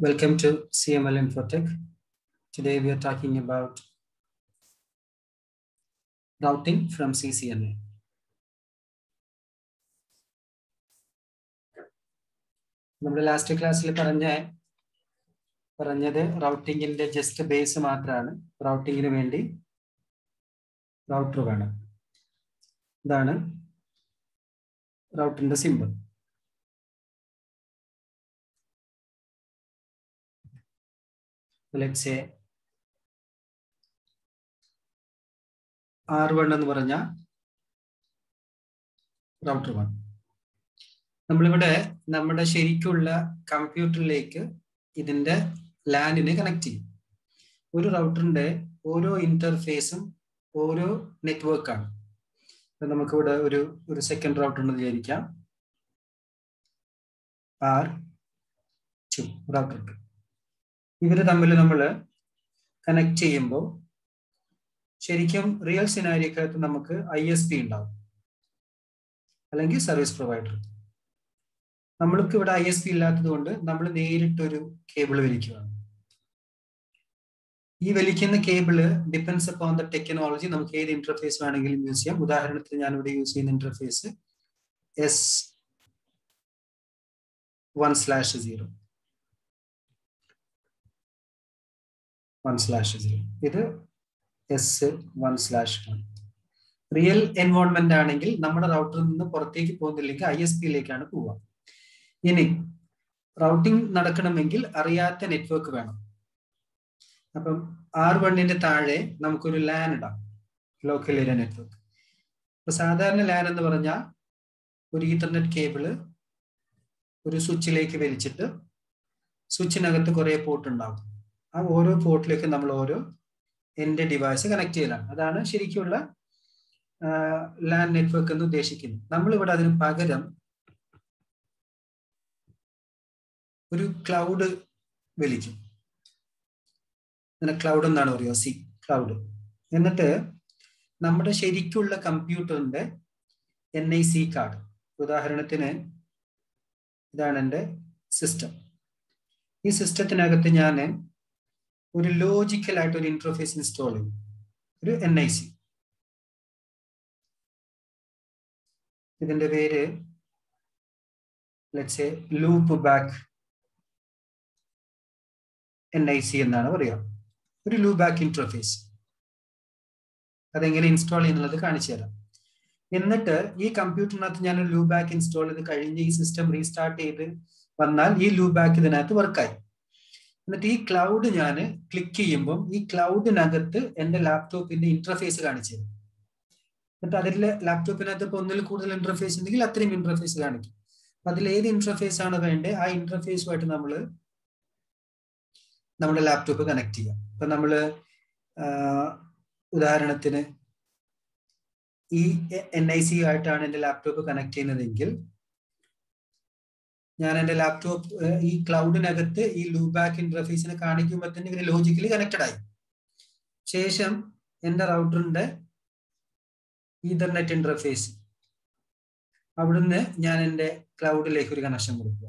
Welcome to CML Infotech. Today we are talking about routing from CCNA. നമ്മുടെ last ക്ലാസ്സിൽ പറഞ്ഞത് റൗട്ടിങ്ങിന്റെ just base മാത്രമാണ്. റൗട്ടിങ്ങിന് വേണ്ടി റൗട്ടർ വേണം. ഇതാണ് റൗട്ടിന്റെ സിമ്പിൾ. Let's say R1 എന്ന് പറഞ്ഞ റൗട്ടർ 1. നമ്മളിവിടെ നമ്മുടെ ശരിക്കുള്ള കമ്പ്യൂട്ടറിലേക്ക് ഇതിന്റെ ലാനിനെ കണക്ട് ചെയ്യും. ഒരു റൗട്ടറിന്റെ ഓരോ ഇന്റർഫേസും ഓരോ നെറ്റ്വർക്കാണ്. നമുക്കിവിടെ ഒരു സെക്കൻഡ് റൗട്ടർ ഉണ്ടെന്ന് വിചാരിക്കാം. R2 router 2. ഇവര് തമ്മിൽ നമ്മൾ കണക്ട് ചെയ്യുമ്പോൾ ശരിക്കും റിയൽ സിനാരിയോക്കകത്ത് നമുക്ക് ISP ഉണ്ടാവും, അല്ലെങ്കിൽ സർവീസ് പ്രൊവൈഡർ. നമ്മൾക്ക് ഇവിടെ ISP ഇല്ലാത്തത് കൊണ്ട് നമ്മൾ നേരിട്ടൊരു കേബിൾ വലിക്കുകയാണ്. ഈ വലിക്കുന്ന cable depends upon the technology. നമുക്ക് ഏത് ഇന്റർഫേസ് വേണമെങ്കിലും യൂസ് ചെയ്യാം. ഉദാഹരണത്തിന് ഞാനിവിടെ യൂസ് ചെയ്യുന്ന ഇന്റർഫേസ് S1/0. ഇത് S1/1. റിയൽ എൻവയോൺമെന്റ് ആണെങ്കിൽ നമ്മുടെ റൗട്ടറിൽ നിന്ന് പുറത്തേക്ക് പോകുന്നില്ലെങ്കിൽ ISP-യിലേക്കാണ് പോവുക. ഇനി റൗട്ടിംഗ് നടക്കണമെങ്കിൽ അറിയാത്ത നെറ്റ്വർക്ക് വേണം. അപ്പം R1-ന്റെ താഴെ നമുക്കൊരു LAN ഇടാം, ലോക്കൽ ഏരിയ നെറ്റ്വർക്ക്. ഇപ്പൊ സാധാരണ LAN എന്ന് പറഞ്ഞാൽ ഒരു ഈത്തർനെറ്റ് കേബിള് ഒരു സ്വിച്ചിലേക്ക് വലിച്ചിട്ട് സ്വിച്ചിനകത്ത് കുറെ പോർട്ട് ഉണ്ടാവും. ആ ഓരോ പോർട്ടിലേക്ക് നമ്മൾ ഓരോ എൻഡ് ഡിവൈസ് കണക്ട് ചെയ്യലാണ്. അതാണ് ശരിക്കുള്ള LAN നെറ്റ്വർക്ക് എന്ന് ഉദ്ദേശിക്കുന്നത്. നമ്മളിവിടെ അതിന് പകരം ഒരു ക്ലൗഡ് വലിക്കും. ക്ലൗഡ് എന്നാണ് പറയുക, ക്ലൗഡ്. എന്നിട്ട് നമ്മുടെ ശരിക്കുള്ള കമ്പ്യൂട്ടറിന്റെ NIC കാർഡ്, ഉദാഹരണത്തിന് ഇതാണ് എൻ്റെ സിസ്റ്റം. ഈ സിസ്റ്റത്തിനകത്ത് ഞാൻ ഒരു ലോജിക്കൽ ആയിട്ട് ഒരു ഇന്റർഫേസ് ഇൻസ്റ്റാൾ ചെയ്യും, ഒരു NIC. ഇതിന്റെ പേര് let's say loop back NIC എന്നാണ് പറയുക. ഒരു ലൂപ്പ് ബാക്ക് ഇന്റർഫേസ്. അതെങ്ങനെ ഇൻസ്റ്റാൾ ചെയ്യുന്നത് കാണിച്ചു തരാം. എന്നിട്ട് ഈ കമ്പ്യൂട്ടറിനകത്ത് ഞാൻ ഒരു ലൂപ്പ് ബാക്ക് ഇൻസ്റ്റാൾ ചെയ്ത് കഴിഞ്ഞ് ഈ സിസ്റ്റം റീസ്റ്റാർട്ട് ചെയ്ത് വന്നാൽ ഈ ലൂപ്പ് ബാക്ക് ഇതിനകത്ത് വർക്കായി. എന്നിട്ട് ഈ ക്ലൗഡ് ഞാൻ ക്ലിക്ക് ചെയ്യുമ്പോൾ ഈ ക്ലൗഡിനകത്ത് എൻ്റെ ലാപ്ടോപ്പിന്റെ ഇന്റർഫേസ് കാണിച്ചു തരും. എന്നിട്ട് അതിൽ ലാപ്ടോപ്പിനകത്ത് ഇപ്പൊ ഒന്നിൽ കൂടുതൽ ഇന്റർഫേസ് ഉണ്ടെങ്കിൽ അത്രയും ഇന്റർഫേസ് കാണിക്കും. അതിൽ ഏത് ഇന്റർഫേസ് ആണ് വേണ്ടത് ആ ഇന്റർഫേസുമായിട്ട് നമ്മുടെ ലാപ്ടോപ്പ് കണക്ട് ചെയ്യാം. ഇപ്പൊ നമ്മള് ഉദാഹരണത്തിന് ഈ NIC ആയിട്ടാണ് എൻ്റെ ലാപ്ടോപ്പ് കണക്ട് ചെയ്യുന്നതെങ്കിൽ ഞാൻ എൻ്റെ ലാപ്ടോപ്പ് ഈ ക്ലൗഡിനകത്ത് ഈ ലൂപ്പ് ബാക്ക് ഇന്റർഫേസിനെ കാണിക്കുമ്പോൾ തന്നെ ഇവര് ലോജിക്കലി കണക്റ്റഡ് ആയി. ശേഷം എൻ്റെ റൗട്ടറിന്റെ ഈതർനെറ്റ് ഇന്റർഫേസ് അവിടുന്ന് ഞാൻ എൻ്റെ ക്ലൗഡിലേക്ക് ഒരു കണക്ഷൻ കൊടുക്കുക.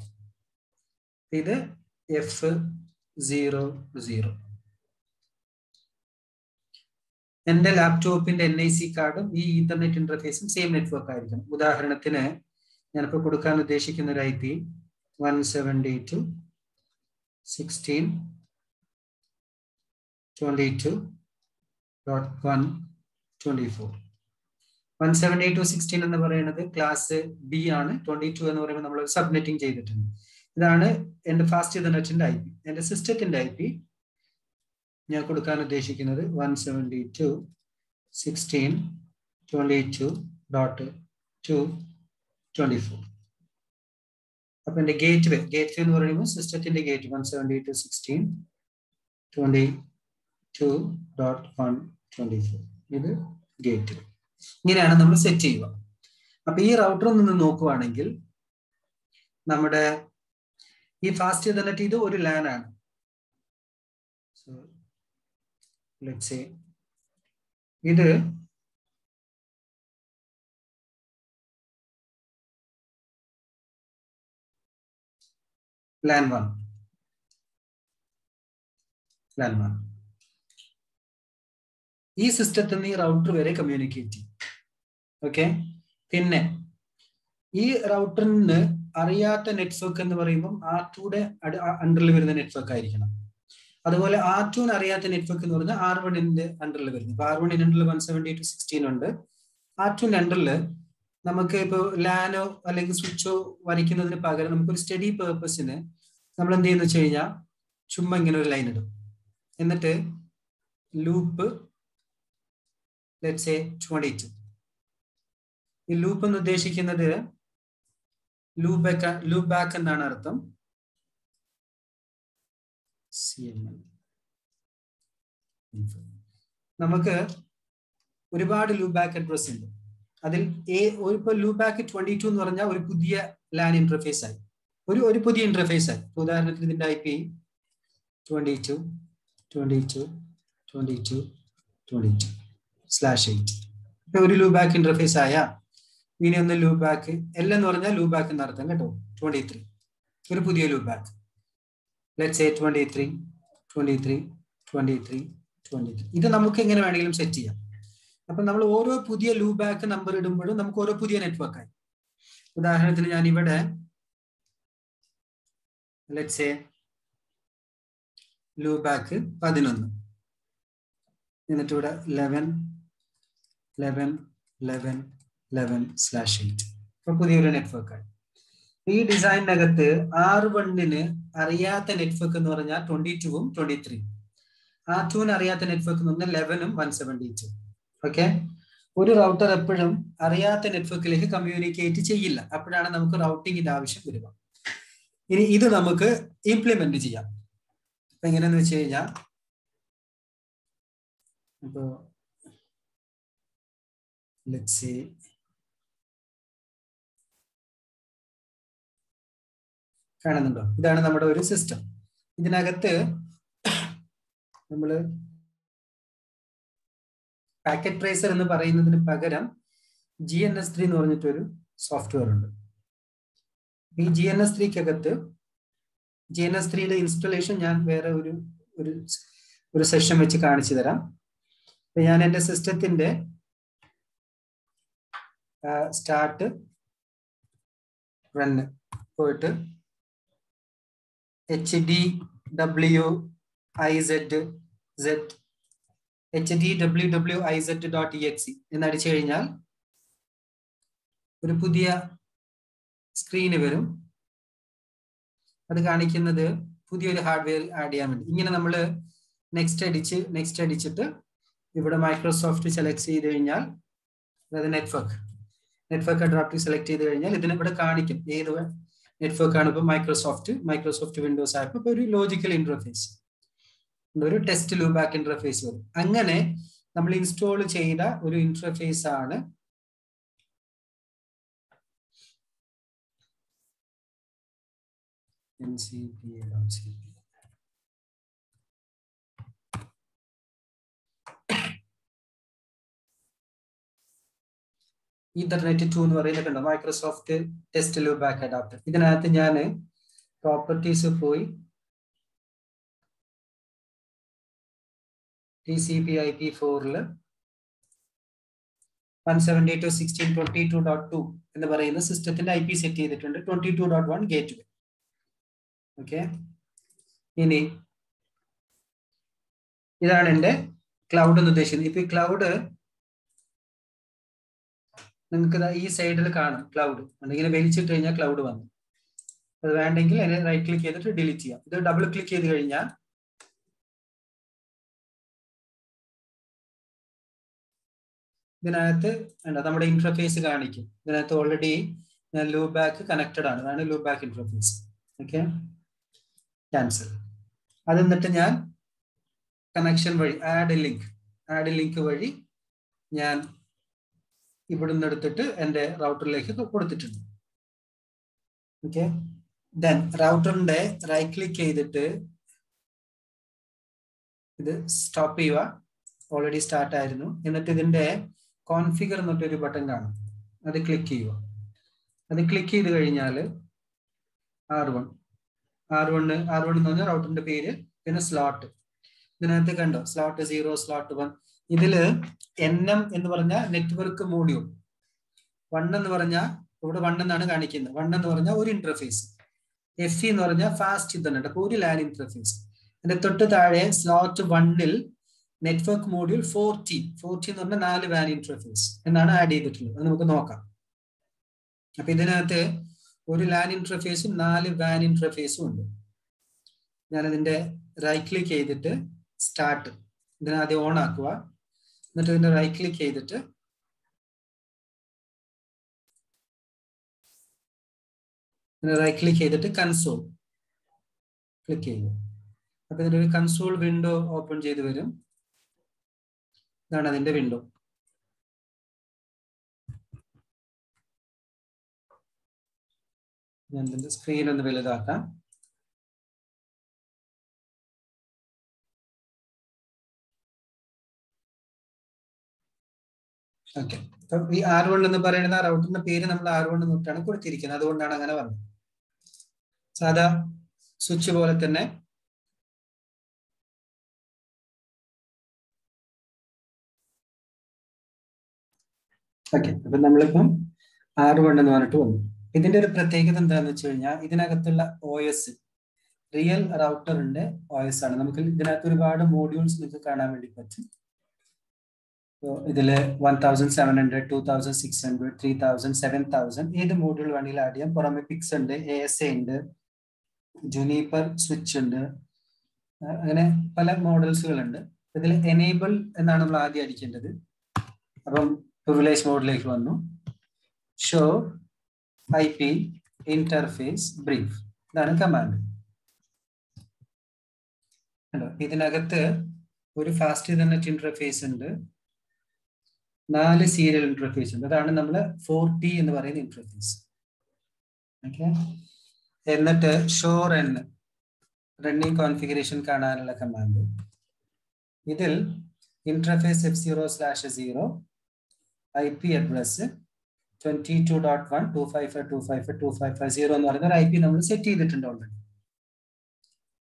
ഇത് F00. എൻ്റെ ലാപ്ടോപ്പിന്റെ NIC കാർഡും ഈ ഈതർനെറ്റ് ഇന്റർഫേസും സെയിം നെറ്റ്വർക്ക് ആയിരിക്കണം. ഉദാഹരണത്തിന് ഞാനിപ്പോൾ കൊടുക്കാൻ ഉദ്ദേശിക്കുന്ന ഒരു IP 172.16.22.124. 172.16 എന്ന് പറയുന്നത് ക്ലാസ് B ആണ്. 22 എന്ന് പറയുമ്പോൾ നമ്മൾ സബ്നെറ്റിംഗ് ചെയ്തിട്ടുണ്ട്. ഇതാണ് എൻ്റെ ഫാസ്റ്റ് ഈതർനെറ്റിന്റെ IP. എൻ്റെ സിസ്റ്റത്തിന്റെ IP ഞാൻ കൊടുക്കാൻ ഉദ്ദേശിക്കുന്നത് 172.16.22.224. അപ്പൊ എന്റെ ഗേറ്റ് എന്ന് പറയുമ്പോൾ സിസ്റ്റത്തിന്റെ ഗേറ്റ് 172.16.22.124. ഇത് ഗേറ്റ്. ഇങ്ങനെയാണ് നമ്മൾ സെറ്റ് ചെയ്യുക. അപ്പൊ ഈ റൗട്ടറിൽ നിന്ന് നോക്കുവാണെങ്കിൽ നമ്മുടെ ഈ ഫാസ്റ്റ് ഈതർനെറ്റ് ഇത് ഒരു LAN ആണ്. Let's say ഇത് LAN 1. ലാൻഡ്മാർക്ക്. ഈ സിസ്റ്റത്തിൽ നിന്ന് ഈ റൗട്ടർ വരെ കമ്മ്യൂണിക്കേറ്റ് ചെയ്യും. ഓക്കെ. പിന്നെ ഈ റൗട്ടറിന് അറിയാത്ത നെറ്റ്വർക്ക് എന്ന് പറയുമ്പോൾ R2യുടെ അണ്ടറിൽ വരുന്ന നെറ്റ്വർക്ക് ആയിരിക്കണം. അതുപോലെ R2ന് അറിയാത്ത നെറ്റ്വർക്ക് എന്ന് പറഞ്ഞാൽ R1ന്റെ അണ്ടറിൽ വരുന്നു. ഇപ്പൊ R1ന്റെ അണ്ടറിൽ 172.16 ഉണ്ട്. R2ന്റെ അണ്ടറിൽ നമുക്ക് ഇപ്പോൾ ലാനോ അല്ലെങ്കിൽ സ്വിച്ചോ വരയ്ക്കുന്നതിന് പകരം നമുക്കൊരു സ്റ്റഡി പേർപ്പസിന് നമ്മൾ എന്ത് ചെയ്യുന്നു വെച്ച് കഴിഞ്ഞാൽ ചുമ്മാ ഇങ്ങനെ ഒരു ലൈൻ ഇടും. എന്നിട്ട് ലൂപ്പ് ലെറ്റ്സ് സേ 22. ഈ ലൂപ്പ് എന്ന് ഉദ്ദേശിക്കുന്നത് ലൂപ്പ് ബാക്ക് എന്നാണ് അർത്ഥം. നമുക്ക് ഒരുപാട് ലൂപ്പ് ബാക്ക് അഡ്രസ് ഉണ്ട്. അതിൽ ഇപ്പോൾ ലൂപ്പ് ബാക്ക് 22 എന്ന് പറഞ്ഞാൽ ഒരു പുതിയ ലാൻ ഇന്റർഫേസ് ആയി, ഒരു പുതിയ ഇന്റർഫേസ് ആയി. ഉദാഹരണത്തിന് ഇതിന്റെ IP 22.22.22.22/8. ഇപ്പൊ ഒരു ലൂപ്പ് ബാക്ക് ഇന്റർഫേസ് ആയ ഇനി ഒന്ന് ലൂപ്പ് ബാക്ക് L എന്ന് പറഞ്ഞാൽ ലൂപ്പ് ബാക്ക് എന്നർത്ഥം കേട്ടോ. 23 ഒരു പുതിയ ലൂപ്പ് ബാക്ക്. Let's say 23. ഇത് നമുക്ക് എങ്ങനെ വേണമെങ്കിലും സെറ്റ് ചെയ്യാം. അപ്പൊ നമ്മൾ ഓരോ പുതിയ ലൂപ്പ് ബാക്ക് നമ്പർ ഇടുമ്പോഴും നമുക്ക് ഓരോ പുതിയ നെറ്റ്വർക്ക് ആയി. ഉദാഹരണത്തിന് ഞാൻ ഇവിടെ ലെറ്റ്സ് സേ ലൂപ്പ് ബാക്ക് 11 എന്നിട്ട് ഇവിടെ 11/8 അപ്പൊ പുതിയൊരു നെറ്റ്വർക്ക് ആയി. ഈ ഡിസൈനിനകത്ത് R1ന് അറിയാത്ത നെറ്റ്വർക്ക് എന്ന് പറഞ്ഞാൽ 22ഉം 23. R2ന് അറിയാത്ത നെറ്റ്വർക്ക് എന്ന് പറഞ്ഞാൽ 11ഉം 172. ഓക്കെ. ഒരു റൗട്ടർ എപ്പോഴും അറിയാത്ത നെറ്റ്വർക്കിലേക്ക് കമ്മ്യൂണിക്കേറ്റ് ചെയ്യില്ല. അപ്പോഴാണ് നമുക്ക് റൗട്ടിങ്ങിന്റെ ആവശ്യം വരിക. ഇനി ഇത് നമുക്ക് ഇംപ്ലിമെന്റ് ചെയ്യാം. അപ്പൊ എങ്ങനെയാന്ന് വെച്ച് കഴിഞ്ഞാൽ ഇപ്പോ ലെറ്റ്സ് സേ കാണുന്നുണ്ടോ? ഇതാണ് നമ്മുടെ ഒരു സിസ്റ്റം. ഇതിനകത്ത് നമ്മൾ പാക്കറ്റ് ട്രേസർ എന്ന് പറയുന്നതിന് പകരം GNS3 എന്ന് പറഞ്ഞിട്ടൊരു സോഫ്റ്റ്വെയർ ഉണ്ട്. ഈ GNS3ക്കകത്ത് GNS3യുടെ ഇൻസ്റ്റലേഷൻ ഞാൻ വേറെ ഒരു സെഷൻ വെച്ച് കാണിച്ചു തരാം. ഞാൻ എൻ്റെ സിസ്റ്റത്തിന്റെ സ്റ്റാർട്ട് റൺ പോയിട്ട് hdwwiz എന്നടിച്ചു കഴിഞ്ഞാൽ ഒരു പുതിയ സ്ക്രീന് വരും. അത് കാണിക്കുന്നത് പുതിയൊരു ഹാർഡ്വെയർ ആഡ് ചെയ്യാൻ വേണ്ടി. ഇങ്ങനെ നമ്മൾ നെക്സ്റ്റ് അടിച്ചിട്ട് ഇവിടെ മൈക്രോസോഫ്റ്റ് സെലക്ട് ചെയ്ത് കഴിഞ്ഞാൽ, അതായത് നെറ്റ്വർക്ക് അഡാപ്റ്റർ സെലക്ട് ചെയ്ത് കഴിഞ്ഞാൽ ഇതിന് ഇവിടെ കാണിക്കും ഏത് നെറ്റ്വർക്ക് ആണ്. ഇപ്പൊ മൈക്രോസോഫ്റ്റ് വിൻഡോസ് ആപ്പ് ഇപ്പൊ ഒരു ലോജിക്കൽ ഇന്റർഫേസ്, ഒരു ടെസ്റ്റ് ലൂപ്പ് ബാക്ക് ഇന്റർഫേസ് വരും. അങ്ങനെ നമ്മൾ ഇൻസ്റ്റാൾ ചെയ്ത ഒരു ഇന്റർഫേസ് ആണ് ncpa.cp. Ethernet 2 എന്ന് പറയുന്നത് Microsoft test loop back adapter. ഇതിനകത്ത് ഞാൻ പ്രോപ്പർട്ടീസ് പോയി TCP/IP4 172.16.22.2 എന്ന് പറയുന്ന സിസ്റ്റത്തിന്റെ IP സെറ്റ് ചെയ്തിട്ടുണ്ട്. 22.1 ഗേറ്റ്വേ. ഓക്കെ. ഇനി ഇതാണ് എൻ്റെ ക്ലൗഡ് എന്ന് ഉദ്ദേശിക്കുന്നത്. ഇപ്പൊ ഈ ക്ലൗഡ് നിങ്ങൾക്ക് ഈ സൈഡിൽ കാണും. ക്ലൗഡ് അല്ലെങ്കിൽ വലിച്ചിട്ട് കഴിഞ്ഞാൽ ക്ലൗഡ് വന്നു. അത് വേണ്ടെങ്കിൽ അതിനെ റൈറ്റ് ക്ലിക്ക് ചെയ്തിട്ട് ഡിലീറ്റ് ചെയ്യാം. ഇത് ഡബിൾ ക്ലിക്ക് ചെയ്ത് കഴിഞ്ഞാൽ ഇതിനകത്ത് നമ്മുടെ ഇന്റർഫേസ് കാണിക്കും. ഇതിനകത്ത് ഓൾറെഡി ഞാൻ ലൂപ്പ് ബാക്ക് കണക്റ്റഡ് ആണ്. അതാണ് loop back interface. Okay. Cancel. അത് എന്നിട്ട് ഞാൻ കണക്ഷൻ വഴി ആഡ് ലിങ്ക് വഴി ഞാൻ ഇവിടുന്ന് എടുത്തിട്ട് എൻ്റെ റൗട്ടറിലേക്ക് കൊടുത്തിട്ടുണ്ട്. ഓക്കെ. ദെൻ റൗട്ടറിന്റെ റൈറ്റ് ക്ലിക്ക് ചെയ്തിട്ട് ഇത് സ്റ്റോപ്പ് ചെയ്യുക. ഓൾറെഡി സ്റ്റാർട്ട് ആയിരുന്നു. എന്നിട്ട് ഇതിന്റെ കോൺഫിഗർ എന്നിട്ടൊരു ബട്ടൺ കാണും. അത് ക്ലിക്ക് ചെയ്യുക. അത് ക്ലിക്ക് ചെയ്ത് കഴിഞ്ഞാൽ R1 എന്ന് പറഞ്ഞാൽ റൗട്ടറിന്റെ പേര്, പിന്നെ സ്ലോട്ട് ഇതിനകത്ത് കണ്ടോ സ്ലോട്ട് 0 സ്ലോട്ട് 1. ഇതില് NM എന്ന് പറഞ്ഞ നെറ്റ്വർക്ക് മോഡ്യൂൾ, 1 എന്ന് പറഞ്ഞാൽ ഇവിടെ 1 എന്നാണ് കാണിക്കുന്നത്. 1 എന്ന് പറഞ്ഞാൽ ഒരു ഇന്റർഫേസ്, FE എന്ന് പറഞ്ഞാൽ ഫാസ്റ്റ് ഇതുണ്ട്, അപ്പൊ ഒരു ലാൻ ഇന്റർഫേസ്. അതിന്റെ തൊട്ട് താഴെ സ്ലോട്ട് 1-ൽ നെറ്റ്വർക്ക് മോഡ്യൂൾ 40 എന്ന് പറഞ്ഞാൽ 4 വാൻ ഇന്റർഫേസ് എന്നാണ് ആഡ് ചെയ്തിട്ടുള്ളത്. അത് നമുക്ക് നോക്കാം. അപ്പൊ ഇതിനകത്ത് ഒരു ലാൻ ഇന്റർഫേസും 4 വാൻ ഇന്റർഫേസും ഉണ്ട്. ഞാനതിന്റെ റൈറ്റ് ക്ലിക്ക് ചെയ്തിട്ട് സ്റ്റാർട്ട്, ഇതിനാദ്യം ഓൺ ആക്കുക. എന്നിട്ട് ഇതിന്റെ റൈറ്റ് ക്ലിക്ക് ചെയ്തിട്ട് കൺസോൾ ക്ലിക്ക് ചെയ്യുക. അപ്പൊ ഇതിന്റെ ഒരു കൺസോൾ വിൻഡോ ഓപ്പൺ ചെയ്ത് വരും. ഇതാണ് അതിന്റെ വിൻഡോ. ഞാൻ ഇതിന്റെ സ്ക്രീൻ ഒന്ന് വലുതാക്കാം. ഓക്കെ, അപ്പൊ ഈ R1 എന്ന് പറയുന്നത് ആ റൗട്ടറിന്റെ പേര് നമ്മൾ R1 എന്നിട്ടാണ് കൊടുത്തിരിക്കുന്നത്. അതുകൊണ്ടാണ് അങ്ങനെ വന്നത്. സാധാ സ്വിച്ച് പോലെ തന്നെ ഓക്കെ. അപ്പൊ നമ്മളിപ്പം R1 എന്ന് പറഞ്ഞിട്ട് വന്നു. ഇതിന്റെ ഒരു പ്രത്യേകത എന്താണെന്ന് വെച്ച് കഴിഞ്ഞാൽ ഇതിനകത്തുള്ള OS റിയൽ റൗട്ടറിന്റെ OS ആണ്. നമുക്ക് ഇതിനകത്ത് ഒരുപാട് മോഡ്യൂൾസ് നിങ്ങൾക്ക് കാണാൻ വേണ്ടി പറ്റും. ഇതില് 1700, 2600, 3000, 7000 ഏത് മോഡ്യൂൾ വേണമെങ്കിലും ആഡ് ചെയ്യാം. പുറമെ പിക്സ് ഉണ്ട്, ASA ഉണ്ട്, ജുനീപ്പർ സ്വിച്ച് ഉണ്ട്, അങ്ങനെ പല മോഡൽസുകളുണ്ട്. ഇതിൽ എനേബിൾ എന്നാണ് നമ്മൾ ആദ്യം അടിക്കേണ്ടത്. അപ്പം പ്രിവിലേജ് മോഡിലേക്ക് വന്നു. ഷോ IP ഇന്റർഫേസ് ബ്രീഫ്, ഇതാണ് കമാൻഡ്. ഇതിനകത്ത് ഒരു ഫാസ്റ്റ് ഇഥർനെറ്റ് ഇന്റർഫേസ് ഉണ്ട്, 4 സീരിയൽ ഇന്റർഫേസ് ഉണ്ട്. അതാണ് നമ്മൾ 4T എന്ന് പറയുന്ന ഇന്റർഫേസ്. ഓക്കെ, എന്നിട്ട് ഷോ റണ്ണിങ് കോൺഫിഗറേഷൻ കാണാനുള്ള കമാൻഡ്. ഇതിൽ ഇന്റർഫേസ് F0/0 IP അഡ്രസ് 22.1.255.255.255.0 എന്ന് പറയുന്ന ഒരു IP നമ്മൾ സെറ്റ് ചെയ്തിട്ടുണ്ട് ഓൾറെഡി.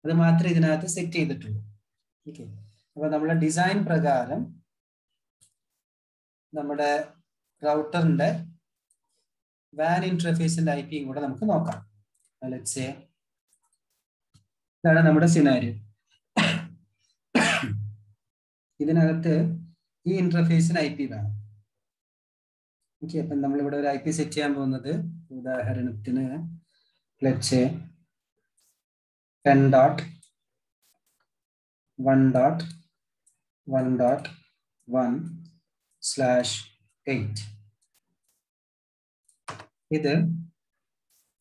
അത് മാത്രമേ ഇതിനകത്ത് സെറ്റ് ചെയ്തിട്ടുള്ളൂ. ഓക്കെ, അപ്പൊ നമ്മുടെ ഡിസൈൻ പ്രകാരം നമ്മുടെ റൗട്ടറിന്റെ വാൻ ഇന്റർഫേസിന്റെ IPയും കൂടെ നമുക്ക് നോക്കാം. ലെറ്റ്സ് സേ ഇതാണ് നമ്മുടെ സിനാരിയോ. ഇതിനകത്ത് ഈ ഇന്റർഫേസിന് IP വേണം. ഓക്കെ, അപ്പൊ നമ്മളിവിടെ ഒരു IP സെറ്റ് ചെയ്യാൻ പോകുന്നത് ഉദാഹരണത്തിന് ലെറ്റ്സ് സേ 10.1.1.1/8. ഇത്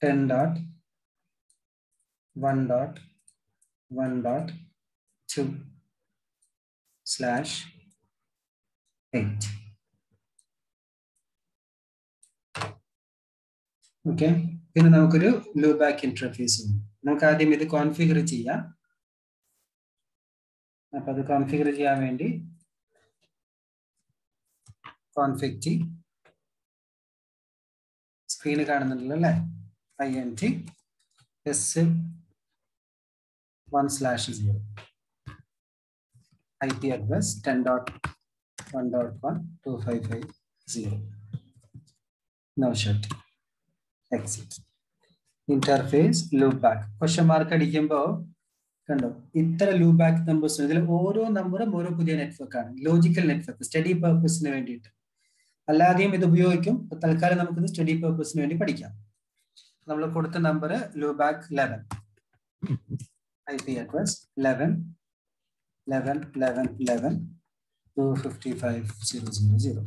10.1.1.2/8. ഓക്കെ, പിന്നെ നമുക്കൊരു ലൂപാക്ക് ഇന്റർഫേസ് ഉണ്ട്. നമുക്ക് ആദ്യം ഇത് കോൺഫിഗർ ചെയ്യാം. അപ്പൊ അത് കോൺഫിഗർ ചെയ്യാൻ വേണ്ടി config സ്ക്രീന് കാണുന്നുണ്ടല്ലോ അല്ലേ, INT S1/0 IP address 10.1.1.255.0. Now shut exit. Interface loopback question mark അടിക്കുമ്പോൾ കണ്ടോ ഇത്ര ലൂപാക്ക് നമ്പേഴ്സ്. ഇതിൽ ഓരോ നമ്പറും ഓരോ പുതിയ നെറ്റ്വർക്ക് ആണ്, ലോജിക്കൽ നെറ്റ്വർക്ക്, സ്റ്റഡി പർപ്പസിന് വേണ്ടിയിട്ട്. അല്ലാതെയും ഇത് ഉപയോഗിക്കും. തൽക്കാലം നമുക്കിത് സ്റ്റഡി പർപ്പസിന് വേണ്ടി പഠിക്കാം. നമ്മൾ കൊടുത്ത number loopback 11, IP address 11.11.11.11.255.000.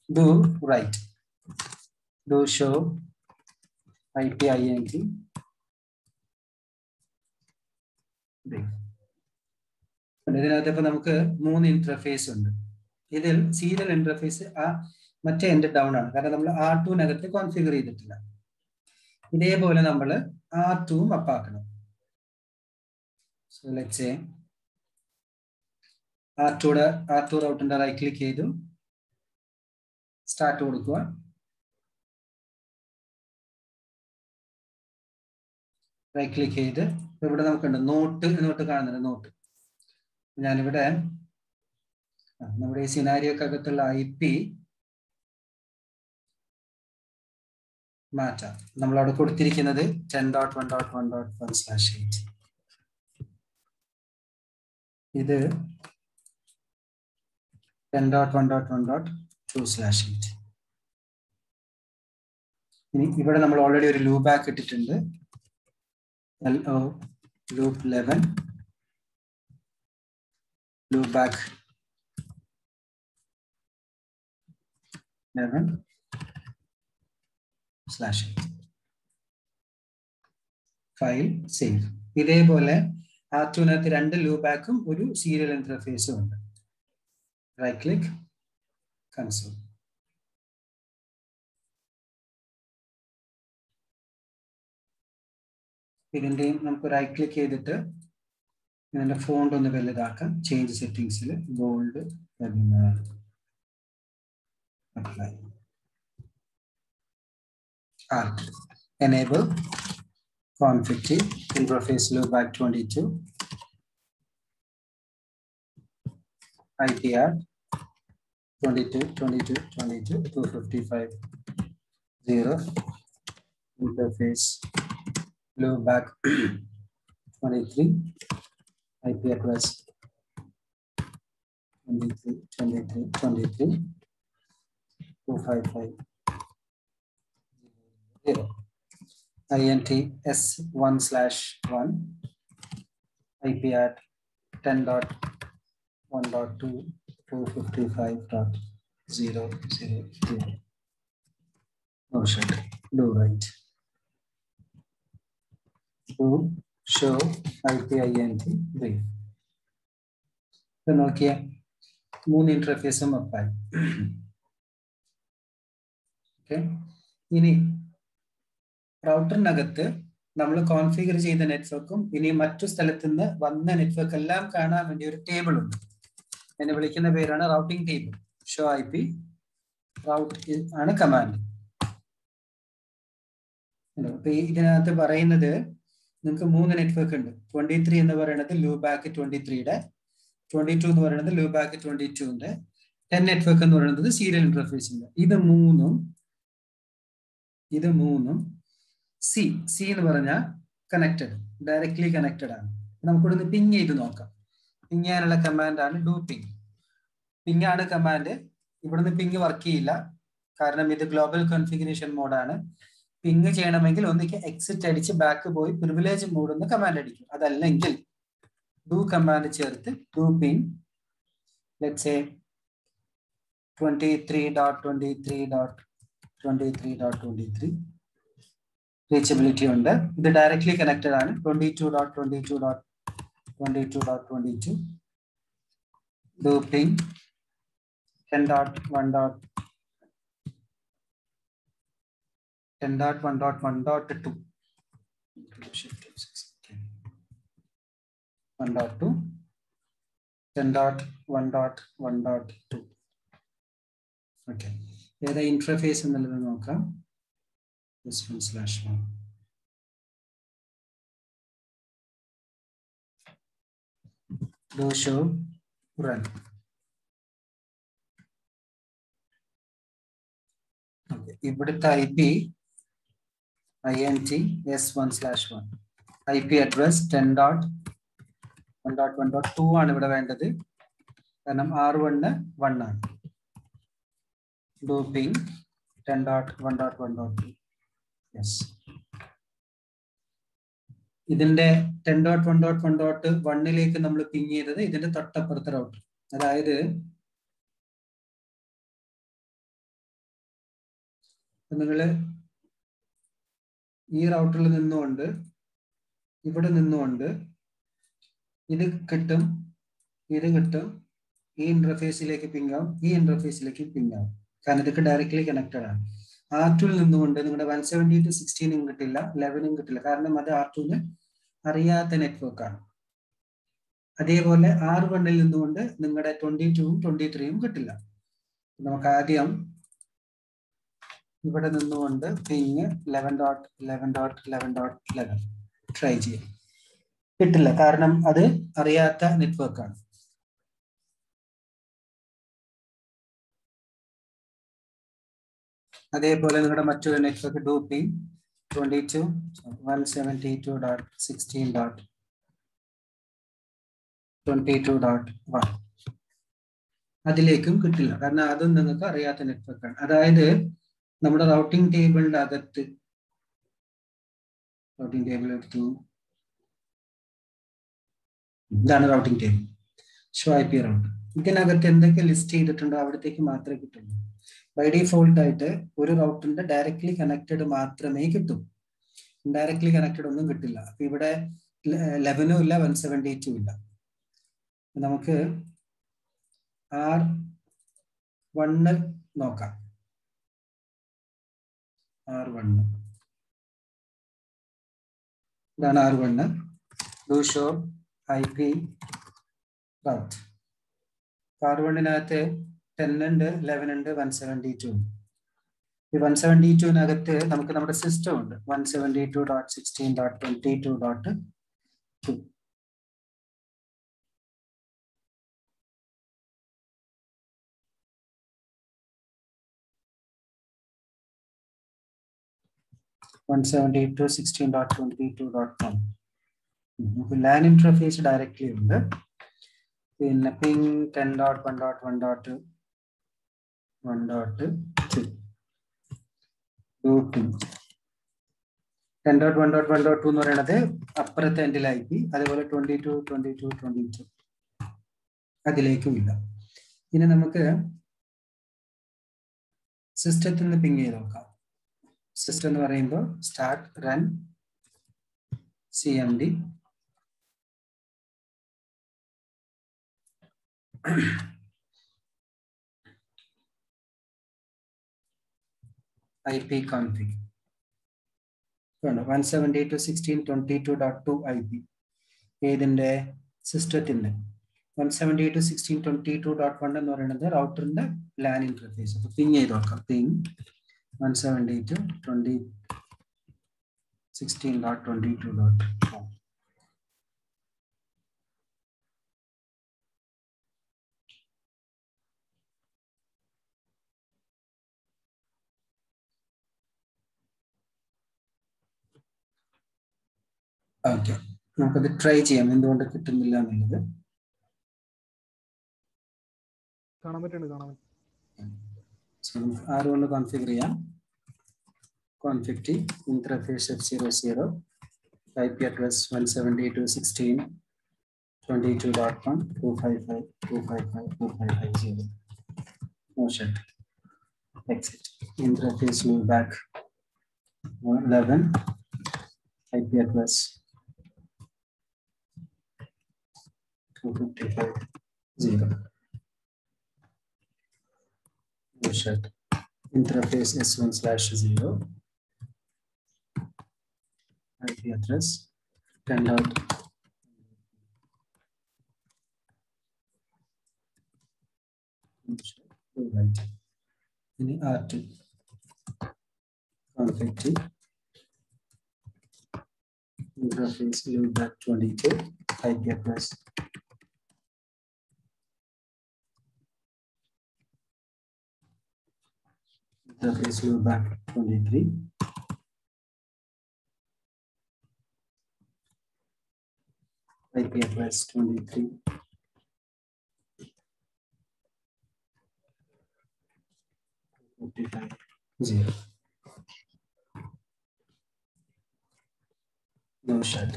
Do write, do show IP INT. ഇതിനകത്ത് ഇപ്പൊ നമുക്ക് 3 ഇന്റർഫേസ് ഉണ്ട്. ഇതിൽ സീരിയൽ ഇന്റർഫേസ് മറ്റേ എൻഡ് ഡൗൺ ആണ്, കാരണം നമ്മൾ R2-നകത്ത് കോൺഫിഗർ ചെയ്തിട്ടില്ല. ഇതേപോലെ നമ്മൾ R2-ഉം അപ്പാക്കണം. സോ ലെറ്റ്സ് സേ R2 റൗട്ടിന്റെ റൈറ്റ് ക്ലിക്ക് ചെയ്തു, സ്റ്റാർട്ട് കൊടുക്കുക. റൈറ്റ് ക്ലിക്ക് ചെയ്ത് ഇവിടെ നമുക്കുണ്ട് നോട്ട് എന്നിട്ട് കാണുന്നുണ്ട് നോട്ട്. ഞാനിവിടെ നമ്മുടെ ഈ സിനാരിയോക്കകത്തുള്ള IP മാറ്റാം. നമ്മളവിടെ കൊടുത്തിരിക്കുന്നത് 10.1.1.1/8. ഇത് 10.1.1.2/8. ഇനി ഇവിടെ നമ്മൾ ഓൾറെഡി ഒരു ലൂപ്പ് ബാക്ക് ഇട്ടിട്ടുണ്ട്. LO loop 11 loop back 11/8. File save. ഇതേപോലെ R2-നകത്ത് 2 ലൂപ്പ് ബാക്കും ഒരു സീരിയൽ ഇന്റർഫേസും ഉണ്ട്. Right click console. ഇതിന്റെയും നമുക്ക് റൈറ്റ് ക്ലിക്ക് ചെയ്തിട്ട് ഇതിന്റെ ഫോണ്ട് ഒന്ന് വലുതാക്കാം. ചേഞ്ച് സെറ്റിംഗ്സിൽ bold 14 apply. Enable config interface loopback 22 IPR 22.22.22.255.0 interface loopback 23 IP address 23.23.23.255.0 INT S1/1 IP at 10.1.2.255.000. No shut. Do right. To show IP INT brief. Then okay. Moon interface apply. Okay. Ini റൗട്ടറിനകത്ത് നമ്മൾ configure ചെയ്ത നെറ്റ്വർക്കും ഇനി മറ്റു സ്ഥലത്ത് നിന്ന് വന്ന network എല്ലാം കാണാൻ വേണ്ടി ഒരു ടേബിൾ ഉണ്ട്. എന്നെ വിളിക്കുന്ന പേരാണ് routing table. Show IP Raut ആണ് കമാൻഡ്. അപ്പൊ ഇതിനകത്ത് പറയുന്നത് നിങ്ങൾക്ക് 3 നെറ്റ്വർക്ക് ഉണ്ട്. 23 എന്ന് പറയുന്നത് ലൂബാക്ക് 23യുടെ, 22 എന്ന് പറയുന്നത് ലൂബാക്ക് 22ന്റെ, 10 നെറ്റ്വർക്ക് എന്ന് പറയുന്നത് സീരിയൽ ഇന്റർഫേസിന്റെ. ഇത് മൂന്നും സി എന്ന് പറഞ്ഞാൽ കണക്റ്റഡ്, ഡയറക്ട്ലി കണക്റ്റഡ് ആണ്. നമുക്കിവിടുന്ന് പിങ് ചെയ്ത് നോക്കാം. പിങ് ചെയ്യാനുള്ള കമാൻഡാണ് ഡു പിങ്. പിങ് ആണ് കമാൻഡ്. ഇവിടുന്ന് പിങ് വർക്ക് ചെയ്യില്ല, കാരണം ഇത് ഗ്ലോബൽ കോൺഫിഗറേഷൻ മോഡാണ്. പിങ് ചെയ്യണമെങ്കിൽ ഒന്നിക്ക് എക്സിറ്റ് അടിച്ച് ബാക്ക് പോയി പ്രിവിലേജ് മോഡ് എന്ന് കമാൻഡ് അടിക്കും. അതല്ലെങ്കിൽ ഡു കമാൻഡ് ചേർത്ത് do ping let's say 23.23.23.23 reachability ഉണ്ട്. ഇത് ഡയറക്ട്ലി കണക്റ്റഡ് ആണ്. 22.22.22.22 ഡു പിങ് 10.1.1.2 1.2 10.1.1.2. ഓക്കെ, ഏതാ ഇന്റർഫേസ് എന്നുള്ളത് നോക്കാം. S1/1 do show run. Okay, ഇവിടുത്തെ IP INT S1/1 IP address 10.1.1.2 ആണ് ഇവിടെ വേണ്ടത്, കാരണം R1 1 ആണ്. Do ping 10.1.1.2. Yes. ഇതിന്റെ 10.1.1.1ലേക്ക് നമ്മൾ പിങ് ചെയ്തത് ഇതിന്റെ തൊട്ടപ്പുറത്തെ റൗട്ടർ. അതായത് നിങ്ങള് ഈ റൗട്ടറിൽ നിന്നുകൊണ്ട് ഇവിടെ നിന്നുകൊണ്ട് ഇത് കിട്ടും, ഇത് കിട്ടും, ഈ ഇന്റർഫേസിലേക്ക് പിങ് ആവും, ഈ ഇന്റർഫേസിലേക്ക് പിങ് ആവും, കാരണം ഇതൊക്കെ ഡയറക്ട്ലി കണക്റ്റഡ് ആണ്. R2 നിന്നുകൊണ്ട് നിങ്ങളുടെ 170-16 കിട്ടില്ല, 11 കിട്ടില്ല, കാരണം അത് R2 അറിയാത്ത നെറ്റ്വർക്കാണ്. അതേപോലെ R1 നിന്നുകൊണ്ട് നിങ്ങളുടെ 22-ഉം 23-യും കിട്ടില്ല. നമുക്ക് ആദ്യം ഇവിടെ നിന്നുകൊണ്ട് പിങ് 11.11.11.11 ട്രൈ ചെയ്യാം. കിട്ടില്ല, കാരണം അത് അറിയാത്ത നെറ്റ്വർക്കാണ്. അതേപോലെ നിങ്ങളുടെ മറ്റൊരു നെറ്റ്വർക്ക് ഡൂപ്പിംഗ് 172.16.22.1 അതിലേക്കും കിട്ടില്ല, കാരണം അതും നിങ്ങൾക്ക് അറിയാത്ത നെറ്റ്വർക്കാണ്. അതായത് നമ്മുടെ റൗട്ടിംഗ് ടേബിളിന്റെ അകത്ത് റൗട്ടിംഗ് ടേബിൾ എടുത്തു, ഇതാണ് routing table. Show IP Raut. ഇതിനകത്ത് എന്തൊക്കെ ലിസ്റ്റ് ചെയ്തിട്ടുണ്ടോ അവിടത്തേക്ക് മാത്രമേ കിട്ടുള്ളൂ. ബൈ ഡിഫോൾട്ട് ആയിട്ട് ഒരു റൗട്ടറിന്റെ ഡയറക്ട്ലി കണക്റ്റഡ് മാത്രമേ കിട്ടൂ. ഇൻഡയറക്ട്ലി കണക്റ്റഡ് ഒന്നും കിട്ടില്ല. അപ്പൊ ഇവിടെ 11 ഇല്ല, 172 ഇല്ല. നമുക്ക് R1 നോക്കാം. R1 ഇതാണ് R1. Do show IP route. R1-നകത്ത് 10 ഉണ്ട്, 11 ഉണ്ട്, 172 ഉണ്ട്. ഈ 172-നകത്ത് നമുക്ക് നമ്മുടെ സിസ്റ്റം ഉണ്ട്. 172.16.22.2. LAN ഇന്റർഫേസ് ഡയറക്ട്ലി ഉണ്ട്. പിന്നെ പിങ് 10.1.1.1.2 10.1.1.2 എന്ന് പറയുന്നത് അപ്പുറത്തെ എൻഡിൽ IP. അതേപോലെ 22.22.22 അതിലേക്കും ഇല്ല. ഇനി നമുക്ക് സിസ്റ്റത്തിൽ നിന്ന് പിങ് ചെയ്ത് നോക്കാം. സിസ്റ്റം എന്ന് പറയുമ്പോൾ start run CMD IP config 172.16.22.2 IP. ഏതിന്റെ? സിസ്റ്റത്തിന്റെ. 172.16.22.1 എന്ന് പറയുന്നത് റൗട്ടറിന്റെ LAN ഇന്റർഫേസ്. അപ്പൊ പിങ് ചെയ്ത് നോക്കാം. പിങ് 172.16.22.1. ഓക്കെ, നമുക്കത് ട്രൈ ചെയ്യാം എന്തുകൊണ്ട് കിട്ടുന്നില്ല എന്നുള്ളത്. R1 കോൺഫിഗർ ചെയ്യാം. Config interface F00 IP address 172.16.22.1 255.255.255.0. No shut. Exit. Interface move back 11 IP address 255.0. No shut. Interface S1/0 IP address 10. Right. In R2 config interface loopback 22 IP address interface loopback 23 IP address 23 55.0. No shut.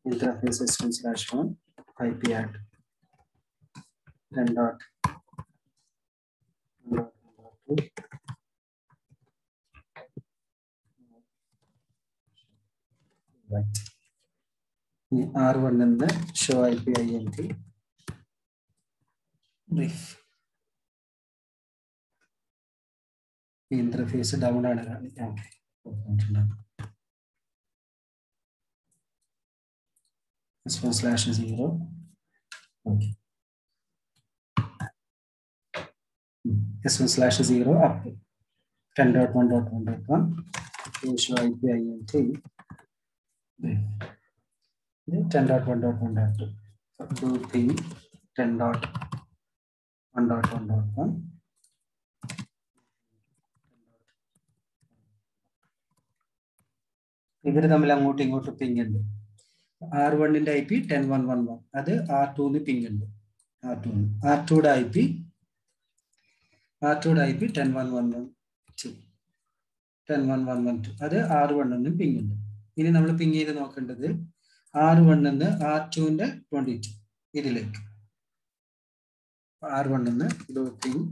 Interface S1/1 IP add 10.1.1.2 right. R1 and the show IP INT brief. Interface down and okay. S1/0. Okay. S1/0 up 10.1.1.1 show IP INT 10.1.1.2 do ping 10.1.1.1 ഇവർ തമ്മിൽ അങ്ങോട്ടും ഇങ്ങോട്ടും ping ഉണ്ട്. R1ന്റെ IP 10.1.1.1 അത് R2ന് ping ഉണ്ട്. R2യുടെ IP 10.1.1.1.2 10.1.1.1.2 അത് R1ന് ping ഉണ്ട്. ഇനി നമ്മൾ പിങ് ചെയ്ത് നോക്കേണ്ടത് R1ന്ന് R2ന്റെ 22 ഇതിലേക്ക് R1ന്ന് പിങ്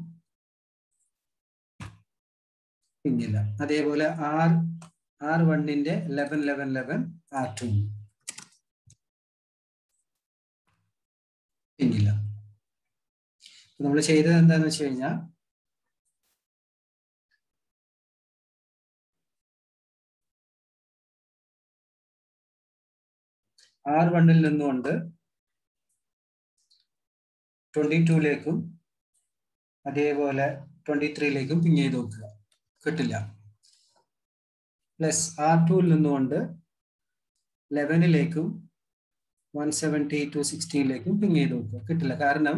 പിങ്ങില്ല. അതേപോലെ R1ന്റെ 11.11.11 R2 പിങ്ങില്ല. നമ്മൾ ചെയ്തത് എന്താന്ന് വെച്ച് കഴിഞ്ഞാൽ R1ൽ നിന്നുകൊണ്ട് 22ലേക്കും അതേപോലെ 23ലേക്കും പിങ് ചെയ്ത് നോക്കുക, കിട്ടില്ല. പ്ലസ് R2ൽ നിന്നുകൊണ്ട് 11ലേക്കും 170-16ലേക്കും പിങ് ചെയ്ത് നോക്കുക, കിട്ടില്ല. കാരണം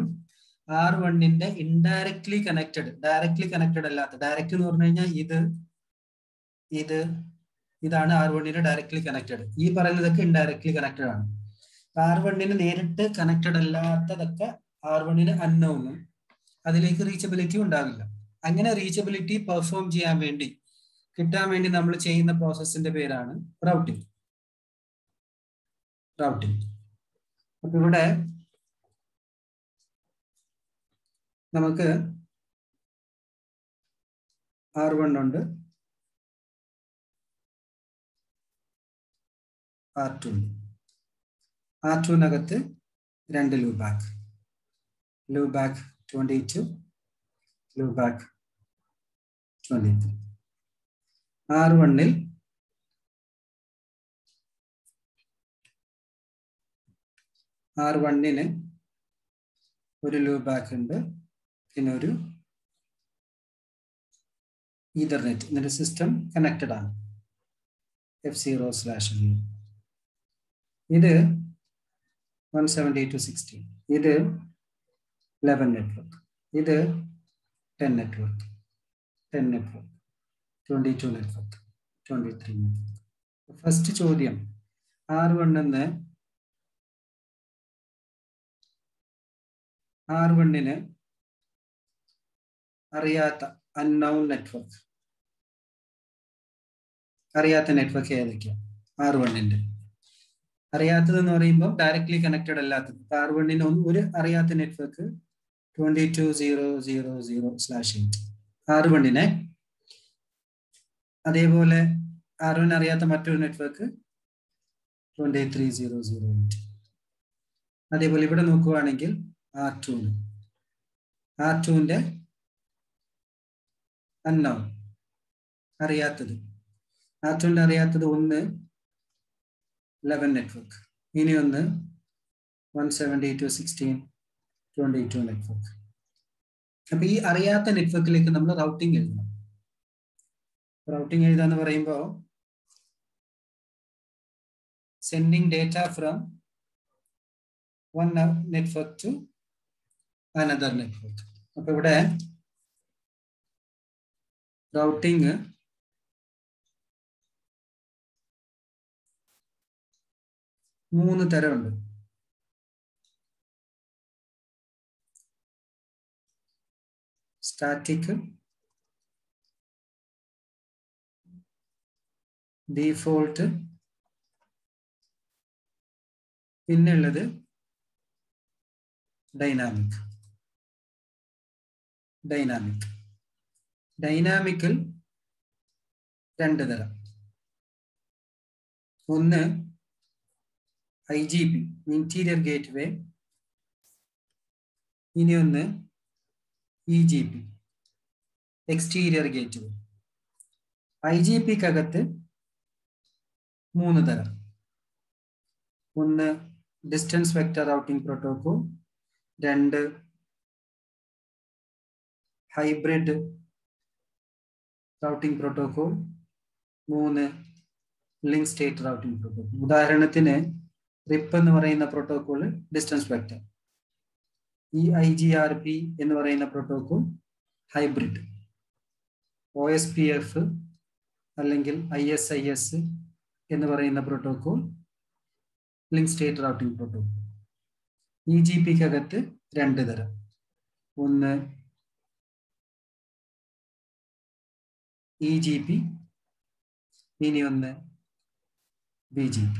R1ന്റെ ഇൻഡയറക്ട്ലി കണക്റ്റഡ്, ഡയറക്ട്ലി കണക്റ്റഡ് അല്ലാത്ത, ഡയറക്റ്റ് എന്ന് പറഞ്ഞു കഴിഞ്ഞാൽ ഇതാണ് R1ന്റെ ഡയറക്ട്ലി കണക്റ്റഡ്. ഈ പറയുന്നതൊക്കെ ഇൻഡയറക്ട്ലി കണക്റ്റഡ് ആണ്. R1ന് നേരിട്ട് കണക്റ്റഡ് അല്ലാത്തതൊക്കെ R1ന് അൺനോണും, അതിലേക്ക് റീച്ചബിലിറ്റി ഉണ്ടാവില്ല. അങ്ങനെ റീച്ചബിലിറ്റി പെർഫോം ചെയ്യാൻ വേണ്ടി, കിട്ടാൻ വേണ്ടി നമ്മൾ ചെയ്യുന്ന പ്രോസസ്സിന്റെ പേരാണ് റൗട്ടിംഗ്. അപ്പൊ ഇവിടെ നമുക്ക് R1 ഉണ്ട്, R2 ഉണ്ട്. R2നകത്ത് 2 ലൂബാക്ക് 22, ലൂബാക്ക് 23. R1ൽ R1ന് ഒരു ലൂബാക്ക് ഉണ്ട്, പിന്നെ ഒരു ഈതർനെറ്റ്. ഇതിന്റെ സിസ്റ്റം കണക്റ്റഡ് ആണ്, F0/U. ഇത് 170-16, ഇത് 11 നെറ്റ്വർക്ക്, ഇത് 10 network, 10 network, 22 network, 23 network. First ചോദ്യം, R1ന് അറിയാത്ത അൺനോൺ നെറ്റ്വർക്ക്, അറിയാത്ത നെറ്റ്വർക്ക് ഏതൊക്കെയാണ്? R1ന്റെ അറിയാത്തതെന്ന് പറയുമ്പോൾ ഡയറക്ട്ലി കണക്റ്റഡ് അല്ലാത്തത്. R1ന് ഒരു അറിയാത്ത നെറ്റ്വർക്ക് 22.0.0.0/8 R1നെ. അതേപോലെ R1 അറിയാത്ത മറ്റൊരു നെറ്റ്വർക്ക് 23.0.0.8. അതേപോലെ ഇവിടെ നോക്കുകയാണെങ്കിൽ R2ന്റെ അൺനോൺ അറിയാത്തത്, R2ന്റെ അറിയാത്തത് ഒന്ന് 11 നെറ്റ്വർക്ക്, ഇനി ഒന്ന് 170-16, 22 നെറ്റ്വർക്ക്. അപ്പൊ ഈ അറിയാത്ത നെറ്റ്വർക്കിലേക്ക് നമ്മൾ റൗട്ടിംഗ് എഴുതണം. റൗട്ടിംഗ് എഴുതാന്ന് പറയുമ്പോൾ sending data from one network to another network. അപ്പൊ ഇവിടെ റൗട്ടിംഗ് മൂന്ന് തരമുണ്ട്. സ്റ്റാറ്റിക്, ഡീഫോൾട്ട്, പിന്നുള്ളത് ഡൈനാമിക്കിൽ രണ്ട് തരം. ഒന്ന് IGP, ഇന്റീരിയർ ഗേറ്റ്വേ, ഇനി ഒന്ന് EGP, എക്സ്റ്റീരിയർ ഗേറ്റ്വേ. IGPക്കകത്ത് മൂന്ന് തരം. ഒന്ന് ഡിസ്റ്റൻസ് വെക്ടർ റൗട്ടിംഗ് പ്രോട്ടോകോൾ, രണ്ട് ഹൈബ്രിഡ് റൗട്ടിംഗ് പ്രോട്ടോകോൾ, മൂന്ന് ലിങ്ക് സ്റ്റേറ്റ് റൗട്ടിംഗ് പ്രോട്ടോകോൾ. ഉദാഹരണത്തിന് റിപ്പ് എന്ന് പറയുന്ന പ്രോട്ടോകോൾ ഡിസ്റ്റൻസ് വെക്ടർ, EIGRP എന്ന് പറയുന്ന പ്രോട്ടോകോൾ ഹൈബ്രിഡ്, OSPF അല്ലെങ്കിൽ ISIS എന്ന് പറയുന്ന protocol link state routing protocol. EGPക്കകത്ത് രണ്ട് തരം, ഒന്ന് EGP, ഇനി ഒന്ന് BGP.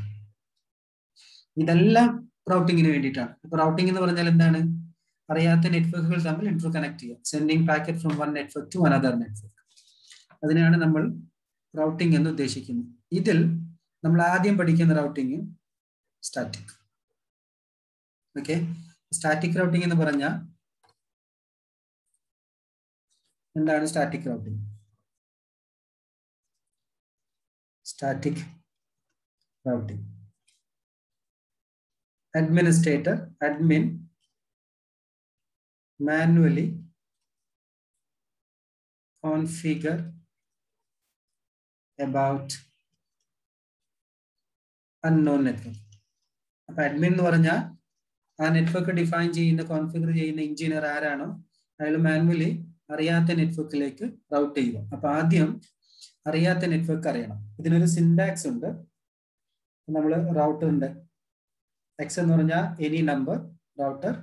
ഇതെല്ലാം റൗട്ടിങ്ങിന് വേണ്ടിയിട്ടാണ്. ഇപ്പൊ റൗട്ടിംഗ് എന്ന് പറഞ്ഞാൽ എന്താണ്? അറിയാത്ത നെറ്റ്വർക്കുകൾ തമ്മിൽ ഇന്റർ കണക്ട് ചെയ്യുക, sending packet from one network to another network. അതിനാണ് നമ്മൾ റൗട്ടിംഗ് എന്ന് ഉദ്ദേശിക്കുന്നത്. ഇതിൽ നമ്മൾ ആദ്യം പഠിക്കുന്ന routing static. Okay, static routing എന്ന് പറഞ്ഞാൽ എന്താണ്? Static routing, static routing administrator, admin manually configure about unknown network. അപ്പൊ അഡ്മിൻ എന്ന് പറഞ്ഞാൽ ആ നെറ്റ്വർക്ക് ഡിഫൈൻ ചെയ്യുന്ന, കോൺഫിഗർ ചെയ്യുന്ന എഞ്ചിനീയർ ആരാണോ അയാൾ മാനുവലി അറിയാത്ത നെറ്റ്വർക്കിലേക്ക് റൗട്ട് ചെയ്യുക. അപ്പൊ ആദ്യം അറിയാത്ത നെറ്റ്വർക്ക് അറിയണം. ഇതിനൊരു സിൻടാക്സ് ഉണ്ട്. നമ്മൾ റൗട്ടറിന്റെ X എന്ന് പറഞ്ഞാൽ any number, router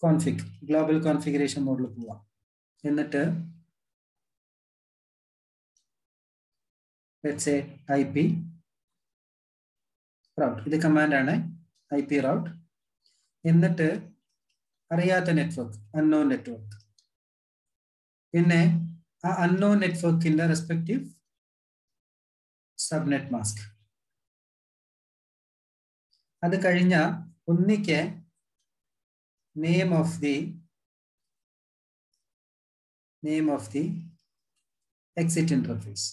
config, global configuration മോഡിൽ പോവാം. എന്നിട്ട് let's say IP route, ഇത് കമാൻഡാണ്, IP route. എന്നിട്ട് അറിയാത്ത നെറ്റ്വർക്ക്, അൺനോൺ നെറ്റ്വർക്ക്, പിന്നെ ആ അൺനോൺ നെറ്റ്വർക്കിന്റെ റെസ്പെക്റ്റീവ് സബ്നെറ്റ് മാസ്ക്. അത് കഴിഞ്ഞ ഒന്നിക്ക് name of the exit interface,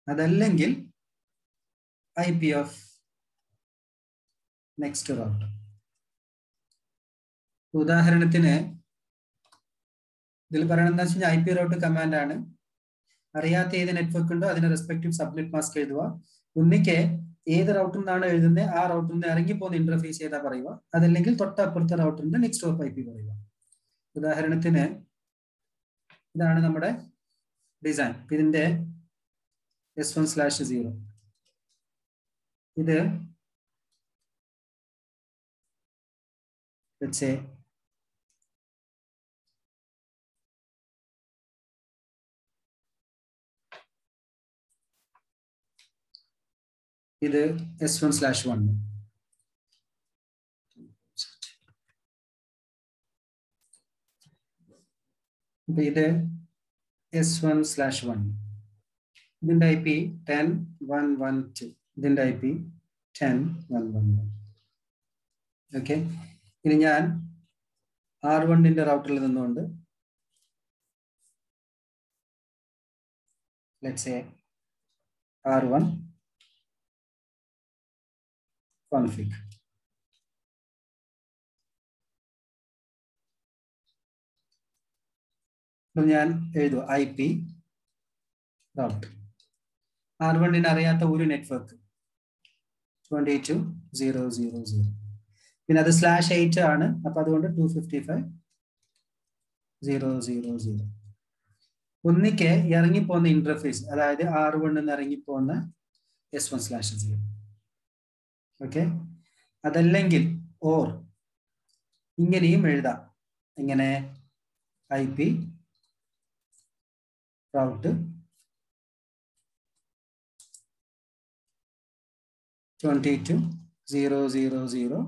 അതല്ലെങ്കിൽ IP ഓഫ് നെക്സ്റ്റ് റൗട്ടർ. ഉദാഹരണത്തിന് ഇതിൽ പറയണത് എന്താ വെച്ച് കഴിഞ്ഞാൽ IP റൗട്ട് കമാൻഡ് ആണ്. അറിയാത്ത ഏത് നെറ്റ്വർക്ക് ഉണ്ടോ അതിന് റെസ്പെക്റ്റീവ് സബ്നെറ്റ് മാസ്ക് എഴുതുക. ഒന്നിക്ക് ഏത് റൗട്ടിൽ നിന്നാണ് എഴുതുന്നത് ആ റൗട്ടിൽ നിന്ന് ഇറങ്ങിപ്പോകുന്ന ഇന്റർഫേസ് ചെയ്താ പറയുക, അതല്ലെങ്കിൽ തൊട്ടപ്പുറത്തെ റൗട്ടറിന്റെ നെക്സ്റ്റ് ഓഫ് IP പറയുക. ഉദാഹരണത്തിന് ഇതാണ് നമ്മുടെ ഡിസൈൻ. ഇതിന്റെ S1/0, ഇത് let's say ഇത് S1/1. ഇത് S1/1. ഇതിന്റെ IP 10.1.1.2, ഇതിന്റെ IP 10.1.1.1. ഓക്കെ, ഇനി ഞാൻ R1ന്റെ റൗട്ടറിൽ നിന്നുകൊണ്ട് let's say R1 config. ഞാൻ എഴുതുക IP റൗട്ട്. R1ന് അറിയാത്ത ഒരു നെറ്റ്വർക്ക് 22.0.0.0, പിന്നെ അത് /8 ആണ്. അപ്പൊ അതുകൊണ്ട് 255.0.0.0. ഒന്നിക്ക് ഇറങ്ങിപ്പോകുന്ന ഇന്റർഫേസ്, അതായത് R1 നിന്ന് ഇറങ്ങിപ്പോകുന്ന S1/0. ഓക്കെ, അതല്ലെങ്കിൽ ഓർ ഇങ്ങനെയും എഴുതാം. ഇങ്ങനെ IP റൗട്ട് 22.0.0.0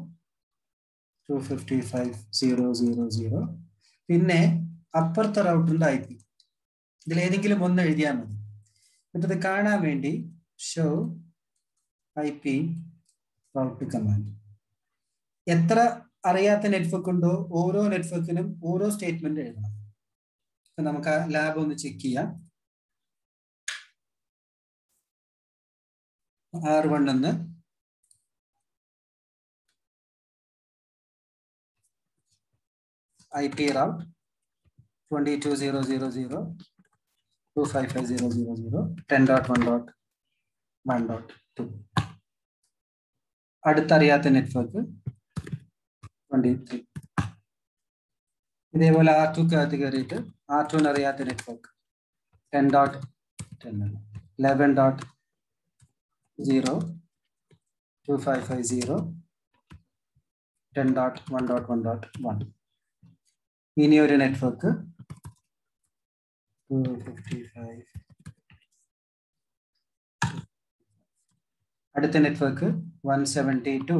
255.0.0.0, പിന്നെ അപ്പുറത്തെ റൗട്ടറിന്റെ IP. ഇതിലേതെങ്കിലും ഒന്ന് എഴുതിയാൽ മതി. എന്നിട്ട് കാണാൻ വേണ്ടി ഷോ IP റൗട്ട് കമാൻഡ്. എത്ര അറിയാത്ത നെറ്റ്വർക്ക് ഉണ്ടോ ഓരോ നെറ്റ്വർക്കിനും ഓരോ സ്റ്റേറ്റ്മെന്റ് എഴുതണം. നമുക്ക് ആ ലാബ് ഒന്ന് ചെക്ക് ചെയ്യാം. R1 എന്ന് IP route 22.0.0.0 255.0.0.0 10.1. 1.2. അടുത്തറിയാത്ത നെറ്റ്വർക്ക് 23. ഇതേപോലെ R2 അകത്ത് കയറിയിട്ട് R2 അറിയാത്ത നെറ്റ്വർക്ക് 10.10, 11.0, 2550, 10.1.1.1. ഇനി ഒരു നെറ്റ്വർക്ക് 255. അടുത്ത network 172,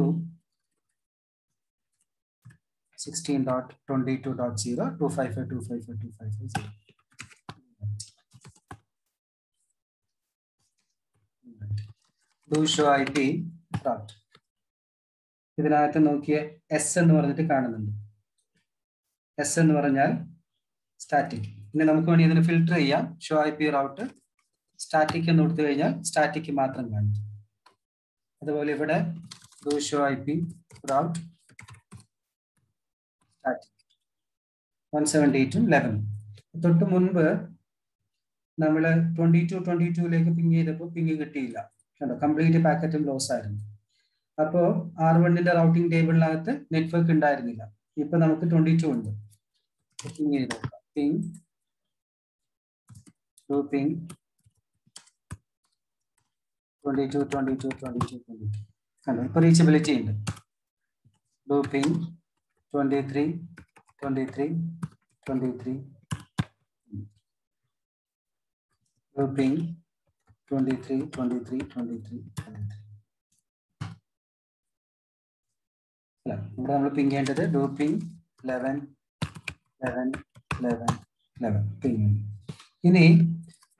16.22.0, 255. Do show IP route. ഇതിനകത്ത് നോക്കിയ S എന്ന് പറഞ്ഞിട്ട് കാണുന്നുണ്ട്. S എന്ന് പറഞ്ഞാൽ സ്റ്റാറ്റിക്. ഇനി നമുക്ക് വേണ്ടി ഇതിന് ഫിൽട്ടർ ചെയ്യാം. ഷോ IP റൗട്ട് സ്റ്റാറ്റിക് എന്ന് കൊടുത്തു കഴിഞ്ഞാൽ സ്റ്റാറ്റിക് മാത്രം കാണിക്കും. അതുപോലെ ഇവിടെ do show IP route static 172.11. തൊട്ട് മുൻപ് നമ്മൾ 22ലേക്ക് പിങ് ചെയ്തപ്പോൾ പിങ് കിട്ടിയില്ല. കണ്ടോ, കംപ്ലീറ്റ് പാക്കറ്റും ലോസ് ആയിരുന്നു. അപ്പോൾ R1ന്റെ റൗട്ടിംഗ് ടേബിളിനകത്ത് നെറ്റ്വർക്ക് ഉണ്ടായിരുന്നില്ല. ഇപ്പൊ നമുക്ക് 22 ഉണ്ട്. പിങ് ചെയ്ത് നോക്കാം. Ping to ping 22. കണ്ടോ, ഇപ്പൊ റീച്ചബിലിറ്റി ഉണ്ട്. Do ping 23. Ping 23. ഇവിടെ നമ്മൾ പിങ് ചെയ്യേണ്ടത് ഡു പിങ് 11. പിങ്. ഇനി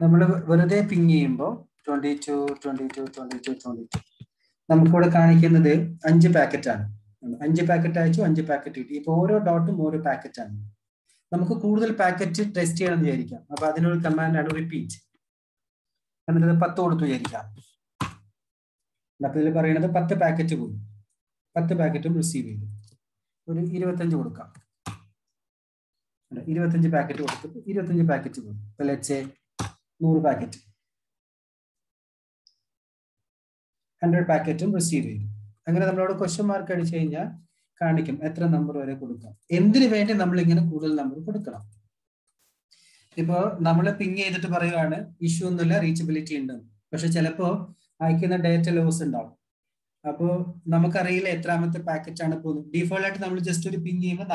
നമ്മൾ വെറുതെ പിങ് ചെയ്യുമ്പോൾ 22. നമുക്കിവിടെ കാണിക്കുന്നത് 5 പാക്കറ്റ് ആണ്. 5 പാക്കറ്റ് അയച്ചു, 5 പാക്കറ്റ് കിട്ടി. ഇപ്പൊ ഓരോ ഡോട്ടും ഓരോ പാക്കറ്റ് ആണ്. നമുക്ക് കൂടുതൽ പാക്കറ്റ് ടെസ്റ്റ് ചെയ്യണം എന്ന് വിചാരിക്കാം. അപ്പൊ അതിനൊരു കമാൻഡ് ആണ് റിപ്പീറ്റ്. എന്നിട്ട് 10 കൊടുത്തു വിചാരിക്കാം. അപ്പൊ ഇതിൽ പറയുന്നത് 10 പാക്കറ്റ് പോയി, 10 പാക്കറ്റും റിസീവ് ചെയ്തു. ഒരു 25 കൊടുക്കാം. 25 പാക്കറ്റ് കൊടുത്തിട്ട് 25 പാക്കറ്റ് പോയി. ഇപ്പൊ ലെറ്റ്സ് സേ 100 പാക്കറ്റ്, 100 പാക്കറ്റും റിസീവ് ചെയ്തു. അങ്ങനെ നമ്മളോട് ക്വസ്റ്റ്യൻ മാർക്ക് അടിച്ചു കഴിഞ്ഞാൽ കാണിക്കും എത്ര നമ്പർ വരെ കൊടുക്കാം. എന്തിനു വേണ്ടി നമ്മൾ ഇങ്ങനെ കൂടുതൽ നമ്പർ കൊടുക്കണം. ഇപ്പോ നമ്മൾ പിങ് ചെയ്തിട്ട് പറയുകയാണ് ഇഷ്യൂ ഒന്നുമില്ല, റീച്ചബിലിറ്റി ഉണ്ട്. പക്ഷെ ചിലപ്പോ അയക്കുന്ന ഡേറ്റ ലോസ് ഉണ്ടാവും. അപ്പോൾ നമുക്കറിയില്ല എത്രാമത്തെ പാക്കറ്റ് ആണ് പോകുന്നത്. ഡീഫോൾട്ട് ആയിട്ട് നമ്മൾ ജസ്റ്റ് ഒരു പിങ് ചെയ്യുമ്പോൾ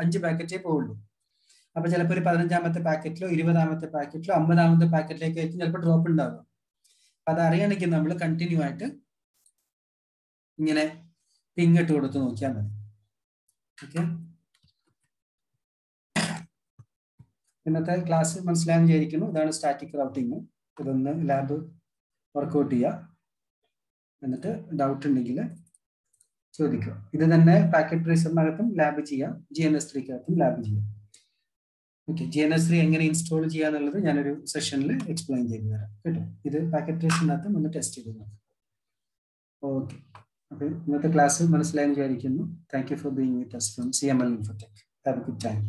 5 പാക്കറ്റേ പോകുള്ളൂ. അപ്പൊ ചിലപ്പോൾ ഒരു 15ാമത്തെ പാക്കറ്റിലോ 20ാമത്തെ പാക്കറ്റിലോ 50ാമത്തെ പാക്കറ്റിലേക്ക് ആയിരിക്കും ചിലപ്പോൾ ഡ്രോപ്പ് ഉണ്ടാവുക. അപ്പൊ അതറിയണമെങ്കിൽ നമ്മൾ കണ്ടിന്യൂ ആയിട്ട് ഇങ്ങനെ പിങ് ഇട്ട് കൊടുത്ത് നോക്കിയാൽ മതി. ഓക്കെ, ഇന്നത്തെ ക്ലാസ് മനസ്സിലായെന്ന് വിചാരിക്കുന്നു. ഇതാണ് സ്റ്റാറ്റിക് റൗട്ടിങ്. ഇതൊന്ന് ലാബ് വർക്ക്ഔട്ട് ചെയ്യുക. എന്നിട്ട് ഡൗട്ട് ഉണ്ടെങ്കിൽ ചോദിക്കുക. ഇത് തന്നെ പാക്കറ്റ് ട്രേസറിനകത്തും ലാബ് ചെയ്യാം, GNS3 ലാബ് ചെയ്യാം. ഓക്കെ, GNS3 എങ്ങനെ ഇൻസ്റ്റാൾ ചെയ്യാന്നുള്ളത് ഞാനൊരു സെഷനിൽ എക്സ്പ്ലെയിൻ ചെയ്തു തരാം കേട്ടോ. ഇത് പാക്കറ്റ് ട്രേസറിനകത്തും ഒന്ന് ടെസ്റ്റ് ചെയ്ത് നോക്കാം. ഓക്കെ, അപ്പോൾ ഇന്നത്തെ ക്ലാസ് മനസ്സിലായെന്ന് വിചാരിക്കുന്നു. Thank you for being with us from CML Infotech. Have a good time.